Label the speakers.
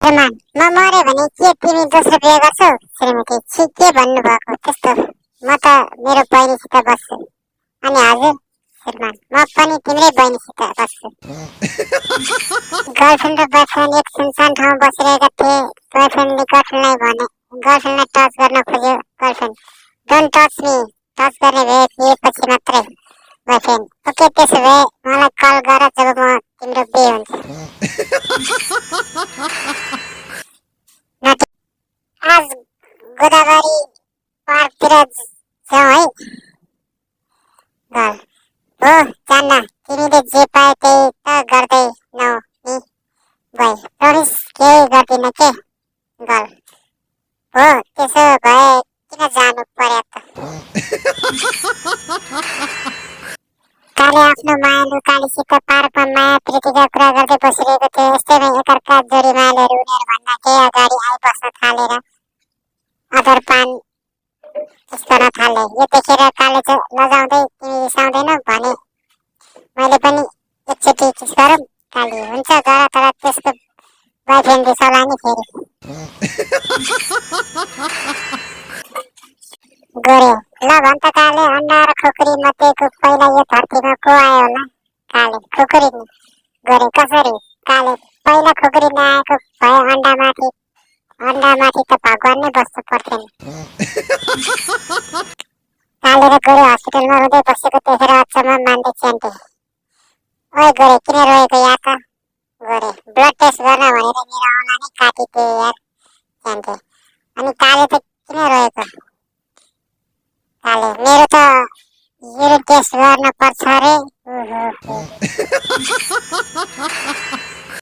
Speaker 1: श्रीमान म मरे भने के तिमी दोस्रो बिहे गर्छौ? श्रीमती छि के भन्नुभएको त्यस्तो? म त मेरो बहिनीसित बस्छु। अनि हजुर? श्रीमान म पनि तिम्रै बहिनीसित बस्छु। गर्लफ्रेन्ड र बोयफ्रेन्ड एक सुनसान ठाउँमा बसिरहेका थिए। बोयफ्रेन्डले गर्लफ्रेन्डलाई भने, गर्लफ्रेन्डलाई टच गर्न खोज्यो। Girlfriend don't touch me, touch गर्ने भए पिएपछि मात्रै। बोयफ्रेन्ड ओके, त्यसो भए मलाई कल गर जब म तिम्रो बिहे हुन्छ। आज गोदावरी पार्कतिर जाउँ है? गर्ल हो जान्न, तिमीले जे पायो त्यही त गर्दैनौ नि। बोय प्रमिस केही गर्दिन के? गर्ल हो त्यसो भए किन जानु पर्यो त? काले आफ्नो मायालु कालीसित पार्कमा माया प्रीतिका कुरा गर्दै बसिरहेको थियो। यस्तैमा एकअर्का जोडी मायालुहरू उनीहरू भन्दा केही अगाडि आइबस्न थालेर अदरपान खिच्न थाले। यो देखेर काले लजाउँदै तिमी रिसाउँदैनौ भने। मैले पनि एकचोटि किस गरौँ? काली हुन्छ गर, तर त्यसको बोयफ्रेन्ड रिसाउला नि फेरि। गोरे ल भन् त काले, अन्डा र खुकुरी मध्येको पहिला यो धरतीमा को आयो होला? काले खुकुरी नि। गोरे कसरी? काले पहिला खुकुरी नआएको भए अन्डामाथि त भगवान नै बस्नु पर्थेन। काले र गोरे हस्पिटलमा रुँदै बसेको देखेर अचम्म मान्दै च्यान्टे। ओए गोरे किन रोएको या त? गोरे ब्लड टेस्ट गर्न भनेर मेरो औँला नै काटिदिए यार। च्यान्टे अनि काले त किन रोएको? काले मेरो त युरिन टेस्ट गर्न पर्छ रे।